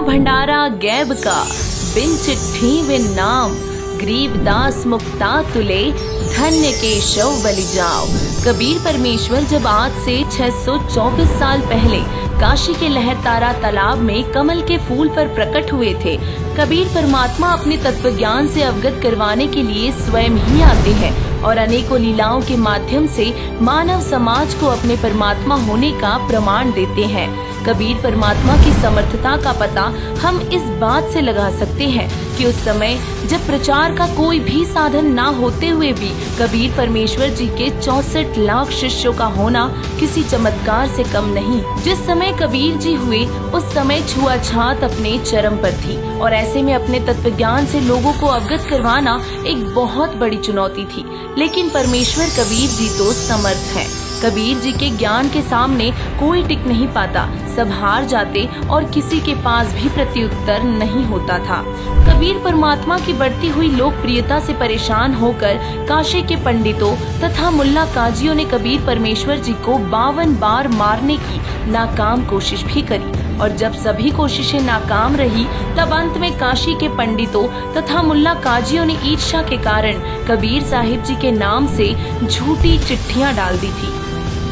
भंडारा गैब का, बिन चिट्ठी बिन नाम, गरीबदास मुक्ता तुले, धन्य केशव बलि जाओ। कबीर परमेश्वर जब आज से 624 साल पहले काशी के लहरतारा तालाब में कमल के फूल पर प्रकट हुए थे, कबीर परमात्मा अपने तत्वज्ञान से अवगत करवाने के लिए स्वयं ही आते हैं और अनेकों लीलाओं के माध्यम से मानव समाज को अपने परमात्मा होने का प्रमाण देते हैं। कबीर परमात्मा की समर्थता का पता हम इस बात से लगा सकते हैं कि उस समय जब प्रचार का कोई भी साधन ना होते हुए भी कबीर परमेश्वर जी के 64 लाख शिष्यों का होना किसी चमत्कार से कम नहीं। जिस समय कबीर जी हुए उस समय छुआछात अपने चरम पर थी और ऐसे में अपने तत्वज्ञान से लोगों को अवगत करवाना एक बहुत बड़ी चुनौती थी। लेकिन परमेश्वर कबीर जी तो समर्थ है। कबीर जी के ज्ञान के सामने कोई टिक नहीं पाता, सब हार जाते और किसी के पास भी प्रत्युत्तर नहीं होता था। कबीर परमात्मा की बढ़ती हुई लोकप्रियता से परेशान होकर काशी के पंडितों तथा मुल्ला काजियों ने कबीर परमेश्वर जी को 52 बार मारने की नाकाम कोशिश भी करी और जब सभी कोशिशें नाकाम रही तब अंत में काशी के पंडितों तथा मुल्ला काजियों ने ईर्ष्या के कारण कबीर साहिब जी के नाम से झूठी चिट्ठियां डाल दी थी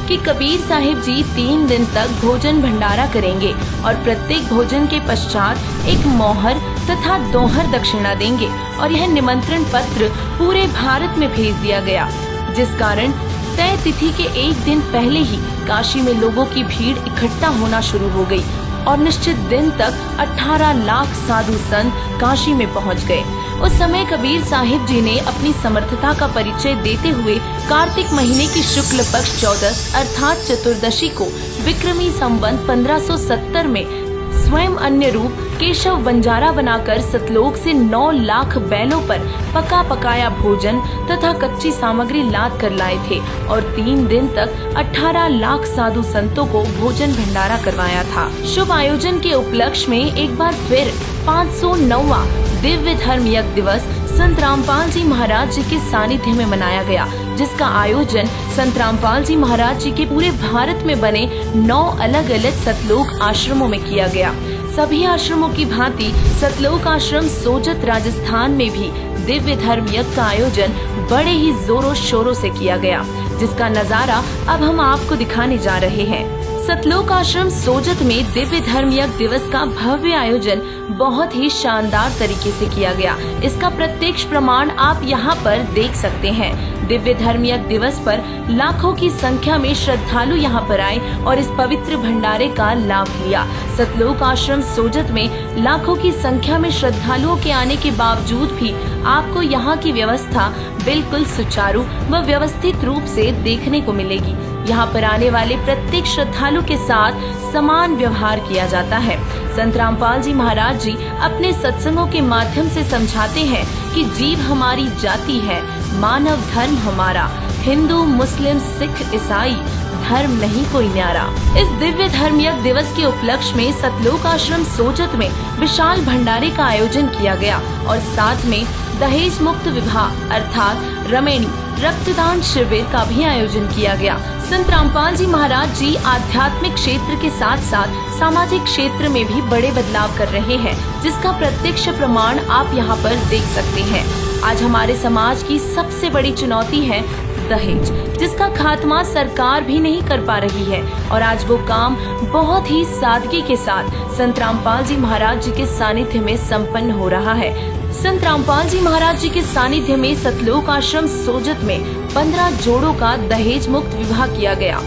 कि कबीर साहिब जी 3 दिन तक भोजन भंडारा करेंगे और प्रत्येक भोजन के पश्चात एक मोहर तथा दोहर दक्षिणा देंगे और यह निमंत्रण पत्र पूरे भारत में भेज दिया गया, जिस कारण तय तिथि के एक दिन पहले ही काशी में लोगों की भीड़ इकट्ठा होना शुरू हो गई और निश्चित दिन तक 18 लाख साधु संत काशी में पहुंच गए। उस समय कबीर साहिब जी ने अपनी समर्थता का परिचय देते हुए कार्तिक महीने की शुक्ल पक्ष 14 अर्थात चतुर्दशी को विक्रमी संवत 1570 में स्वयं अन्य रूप केशव बंजारा बनाकर सतलोक से 9 लाख बैलों पर पका पकाया भोजन तथा कच्ची सामग्री लाद कर लाए थे और 3 दिन तक 18 लाख साधु संतों को भोजन भंडारा करवाया था। शुभ आयोजन के उपलक्ष्य में एक बार फिर 509वां दिव्य धर्म यज्ञ दिवस संत रामपाल जी महाराज जी के सानिध्य में मनाया गया, जिसका आयोजन संत रामपाल जी महाराज जी के पूरे भारत में बने 9 अलग अलग सतलोक आश्रमों में किया गया। सभी आश्रमों की भांति सतलोक आश्रम सोजत राजस्थान में भी दिव्य धर्म यज्ञ का आयोजन बड़े ही जोरों शोरों से किया गया, जिसका नजारा अब हम आपको दिखाने जा रहे हैं। सतलोक आश्रम सोजत में दिव्य धर्म यज्ञ दिवस का भव्य आयोजन बहुत ही शानदार तरीके से किया गया। इसका प्रत्यक्ष प्रमाण आप यहाँ पर देख सकते हैं। दिव्य धर्म यज्ञ दिवस पर लाखों की संख्या में श्रद्धालु यहाँ पर आए और इस पवित्र भंडारे का लाभ लिया। सतलोक आश्रम सोजत में लाखों की संख्या में श्रद्धालुओं के आने के बावजूद भी आपको यहाँ की व्यवस्था बिल्कुल सुचारू व व्यवस्थित रूप से देखने को मिलेगी। यहाँ पर आने वाले प्रत्येक श्रद्धालु के साथ समान व्यवहार किया जाता है। संत रामपाल जी महाराज जी अपने सत्संगों के माध्यम से समझाते हैं कि जीव हमारी जाति है, मानव धर्म हमारा, हिंदू मुस्लिम सिख ईसाई धर्म नहीं कोई न्यारा। इस दिव्य धर्म यज्ञ दिवस के उपलक्ष्य में सतलोक आश्रम सोजत में विशाल भंडारे का आयोजन किया गया और साथ में दहेज मुक्त विवाह अर्थात रमेणी रक्तदान शिविर का भी आयोजन किया गया। संत रामपाल जी महाराज जी आध्यात्मिक क्षेत्र के साथ साथ सामाजिक क्षेत्र में भी बड़े बदलाव कर रहे हैं, जिसका प्रत्यक्ष प्रमाण आप यहाँ पर देख सकते हैं। आज हमारे समाज की सबसे बड़ी चुनौती है दहेज, जिसका खात्मा सरकार भी नहीं कर पा रही है और आज वो काम बहुत ही सादगी के साथ संत रामपाल जी महाराज जी के सानिध्य में संपन्न हो रहा है। संत रामपाल जी महाराज जी के सानिध्य में सतलोक आश्रम सोजत में 15 जोड़ों का दहेज मुक्त विवाह किया गया।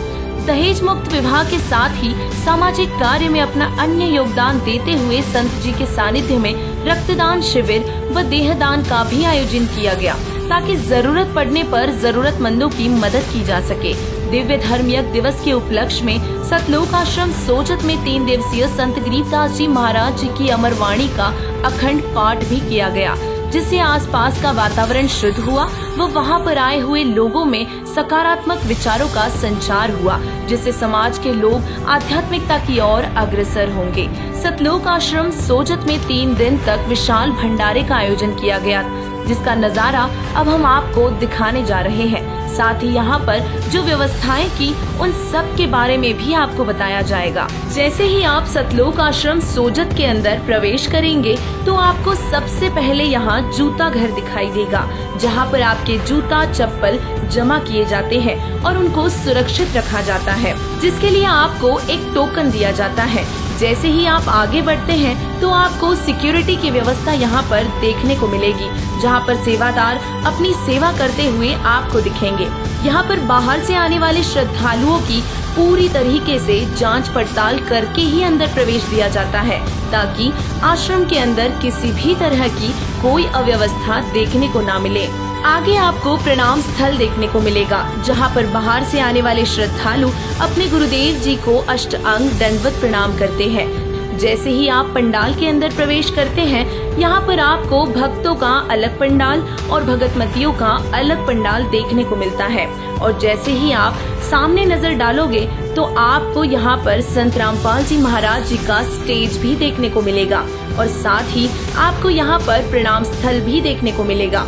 दहेज मुक्त विवाह के साथ ही सामाजिक कार्य में अपना अन्य योगदान देते हुए संत जी के सानिध्य में रक्तदान शिविर व देहदान का भी आयोजन किया गया, ताकि जरूरत पड़ने पर जरूरतमंदों की मदद की जा सके। दिव्य धर्म यज्ञ दिवस के उपलक्ष्य में सतलोक आश्रम सोजत में 3 दिवसीय संत गरीबदास जी महाराज जी की अमर वाणी का अखंड पाठ भी किया गया, जिससे आसपास का वातावरण शुद्ध हुआ व वहां पर आए हुए लोगों में सकारात्मक विचारों का संचार हुआ, जिससे समाज के लोग आध्यात्मिकता की ओर अग्रसर होंगे। सतलोक आश्रम सोजत में 3 दिन तक विशाल भंडारे का आयोजन किया गया। जिसका नजारा अब हम आपको दिखाने जा रहे हैं। साथ ही यहाँ पर जो व्यवस्थाएं की उन सब के बारे में भी आपको बताया जाएगा। जैसे ही आप सतलोक आश्रम सोजत के अंदर प्रवेश करेंगे तो आपको सबसे पहले यहाँ जूता घर दिखाई देगा, जहाँ पर आपके जूता चप्पल जमा किए जाते हैं और उनको सुरक्षित रखा जाता है, जिसके लिए आपको एक टोकन दिया जाता है। जैसे ही आप आगे बढ़ते हैं तो आपको सिक्योरिटी की व्यवस्था यहाँ पर देखने को मिलेगी, जहाँ पर सेवादार अपनी सेवा करते हुए आपको दिखेंगे। यहाँ पर बाहर से आने वाले श्रद्धालुओं की पूरी तरीके से जांच पड़ताल करके ही अंदर प्रवेश दिया जाता है, ताकि आश्रम के अंदर किसी भी तरह की कोई अव्यवस्था देखने को ना मिले। आगे आपको प्रणाम स्थल देखने को मिलेगा, जहां पर बाहर से आने वाले श्रद्धालु अपने गुरुदेव जी को अष्टांग दंडवत प्रणाम करते हैं। जैसे ही आप पंडाल के अंदर प्रवेश करते हैं, यहाँ पर आपको भक्तों का अलग पंडाल और भगतमतियों का अलग पंडाल देखने को मिलता है। और जैसे ही आप सामने नजर डालोगे तो आपको यहाँ पर संत रामपाल जी महाराज जी का स्टेज भी देखने को मिलेगा और साथ ही आपको यहाँ पर प्रणाम स्थल भी देखने को मिलेगा।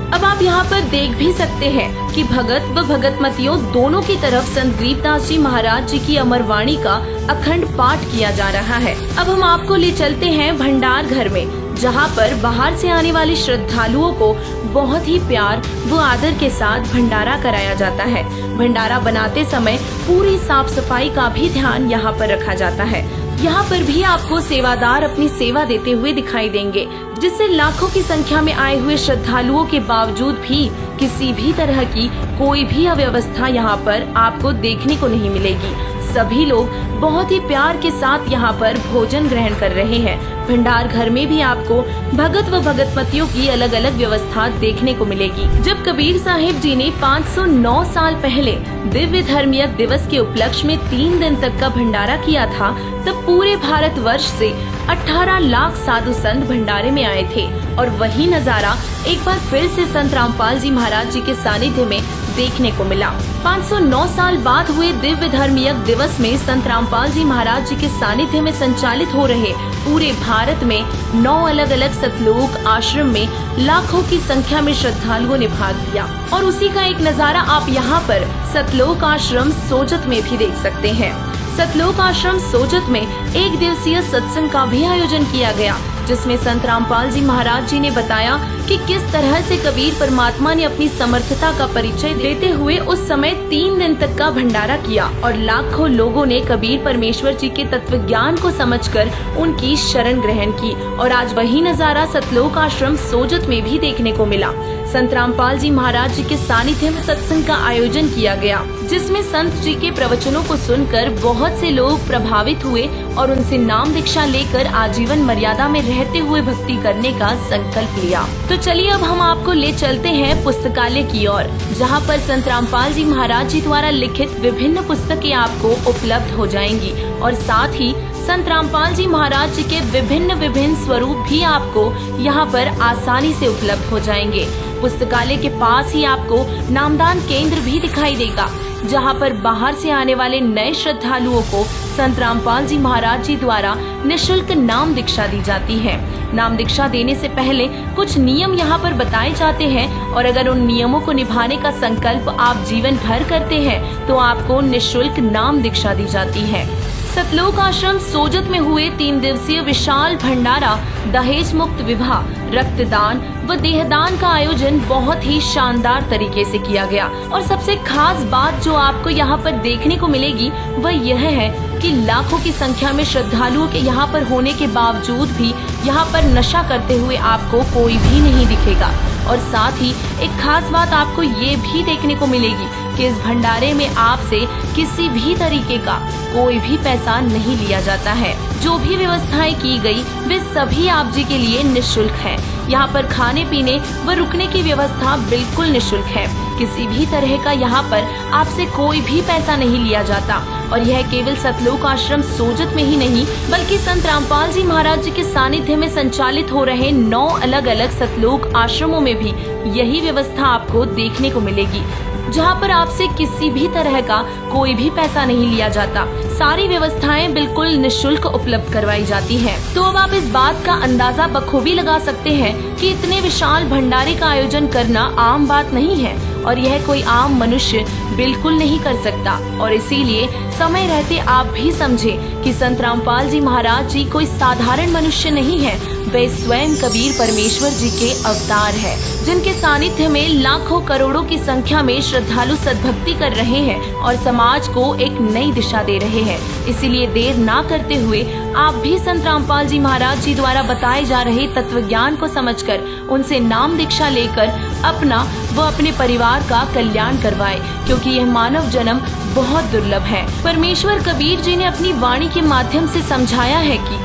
अब आप यहाँ पर देख भी सकते हैं कि भगत व भगतमतियों दोनों की तरफ संत गरीबदास जी महाराज जी की अमरवाणी का अखंड पाठ किया जा रहा है। अब हम आपको ले चलते हैं भंडार घर में, जहाँ पर बाहर से आने वाले श्रद्धालुओं को बहुत ही प्यार व आदर के साथ भंडारा कराया जाता है। भंडारा बनाते समय पूरी साफ सफाई का भी ध्यान यहाँ पर रखा जाता है। यहाँ पर भी आपको सेवादार अपनी सेवा देते हुए दिखाई देंगे, जिससे लाखों की संख्या में आए हुए श्रद्धालुओं के बावजूद भी किसी भी तरह की कोई भी अव्यवस्था यहाँ पर आपको देखने को नहीं मिलेगी। सभी लोग बहुत ही प्यार के साथ यहाँ पर भोजन ग्रहण कर रहे हैं। भंडार घर में भी आपको भगत व भगतमतियों की अलग अलग व्यवस्था देखने को मिलेगी। जब कबीर साहिब जी ने 509 साल पहले दिव्य धर्मयज्ञ दिवस के उपलक्ष्य में 3 दिन तक का भंडारा किया था, तब पूरे भारतवर्ष से 18 लाख साधु संत भंडारे में आए थे। और वही नजारा एक बार फिर से संत रामपाल जी महाराज जी के सानिध्य में देखने को मिला। 509 साल बाद हुए दिव्य धर्मयज्ञ दिवस में संत रामपाल जी महाराज जी के सानिध्य में संचालित हो रहे पूरे भारत में 9 अलग अलग सतलोक आश्रम में लाखों की संख्या में श्रद्धालुओं ने भाग लिया। और उसी का एक नजारा आप यहाँ पर सतलोक आश्रम सोजत में भी देख सकते हैं। सतलोक आश्रम सोजत में 1 दिवसीय सत्संग का भी आयोजन किया गया, जिसमें संत रामपाल जी महाराज जी ने बताया कि किस तरह से कबीर परमात्मा ने अपनी समर्थता का परिचय देते हुए उस समय 3 दिन तक का भंडारा किया और लाखों लोगों ने कबीर परमेश्वर जी के तत्व ज्ञान को समझकर उनकी शरण ग्रहण की। और आज वही नजारा सतलोक आश्रम सोजत में भी देखने को मिला। संत रामपाल जी महाराज जी के सानिध्य में सत्संग का आयोजन किया गया, जिसमें संत जी के प्रवचनों को सुनकर बहुत से लोग प्रभावित हुए और उनसे नाम दीक्षा लेकर आजीवन मर्यादा में रहते हुए भक्ति करने का संकल्प लिया। तो चलिए अब हम आपको ले चलते हैं पुस्तकालय की ओर, जहाँ पर संत रामपाल जी महाराज जी द्वारा लिखित विभिन्न पुस्तकें आपको उपलब्ध हो जाएंगी और साथ ही संत रामपाल जी महाराज जी के विभिन्न स्वरूप भी आपको यहाँ पर आसानी से उपलब्ध हो जाएंगे। पुस्तकालय के पास ही आपको नामदान केंद्र भी दिखाई देगा, जहाँ पर बाहर से आने वाले नए श्रद्धालुओं को संत रामपाल जी महाराज जी द्वारा निःशुल्क नाम दीक्षा दी जाती है। नाम दीक्षा देने से पहले कुछ नियम यहाँ पर बताए जाते हैं और अगर उन नियमों को निभाने का संकल्प आप जीवन भर करते हैं तो आपको निःशुल्क नाम दीक्षा दी जाती है। सतलोक आश्रम सोजत में हुए 3 दिवसीय विशाल भंडारा, दहेज मुक्त विवाह, रक्तदान व देहदान का आयोजन बहुत ही शानदार तरीके से किया गया। और सबसे खास बात जो आपको यहाँ पर देखने को मिलेगी वह यह है कि लाखों की संख्या में श्रद्धालुओं के यहाँ पर होने के बावजूद भी यहाँ पर नशा करते हुए आपको कोई भी नहीं दिखेगा। और साथ ही एक खास बात आपको ये भी देखने को मिलेगी कि इस भंडारे में आपसे किसी भी तरीके का कोई भी पैसा नहीं लिया जाता है। जो भी व्यवस्थाएं की गई वे सभी आप जी के लिए निःशुल्क है। यहाँ पर खाने पीने व रुकने की व्यवस्था बिल्कुल निःशुल्क है। किसी भी तरह का यहाँ पर आपसे कोई भी पैसा नहीं लिया जाता। और यह केवल सतलोक आश्रम सोजत में ही नहीं बल्कि संत रामपाल जी महाराज जी के सानिध्य में संचालित हो रहे 9 अलग अलग सतलोक आश्रमों में भी यही व्यवस्था आपको देखने को मिलेगी। जहाँ पर आपसे किसी भी तरह का कोई भी पैसा नहीं लिया जाता। सारी व्यवस्थाएं बिल्कुल निशुल्क उपलब्ध करवाई जाती हैं। तो अब आप इस बात का अंदाजा बखूबी लगा सकते हैं कि इतने विशाल भंडारे का आयोजन करना आम बात नहीं है और यह कोई आम मनुष्य बिल्कुल नहीं कर सकता। और इसीलिए समय रहते आप भी समझें कि संत रामपाल जी महाराज जी कोई साधारण मनुष्य नहीं है, वे स्वयं कबीर परमेश्वर जी के अवतार है, जिनके सानिध्य में लाखों करोड़ों की संख्या में श्रद्धालु सद्भक्ति कर रहे हैं और समाज को एक नई दिशा दे रहे हैं। इसीलिए देर ना करते हुए आप भी संत रामपाल जी महाराज जी द्वारा बताए जा रहे तत्व ज्ञान को समझकर उनसे नाम दीक्षा लेकर अपना व अपने परिवार का कल्याण करवाए, क्योंकि यह मानव जन्म बहुत दुर्लभ है। परमेश्वर कबीर जी ने अपनी वाणी के माध्यम से समझाया है कि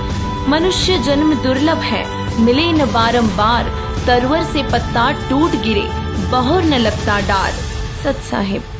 मनुष्य जन्म दुर्लभ है, मिले न बारंबार, तरवर से पत्ता टूट गिरे, बहुर न लगता डार। सत साहिब।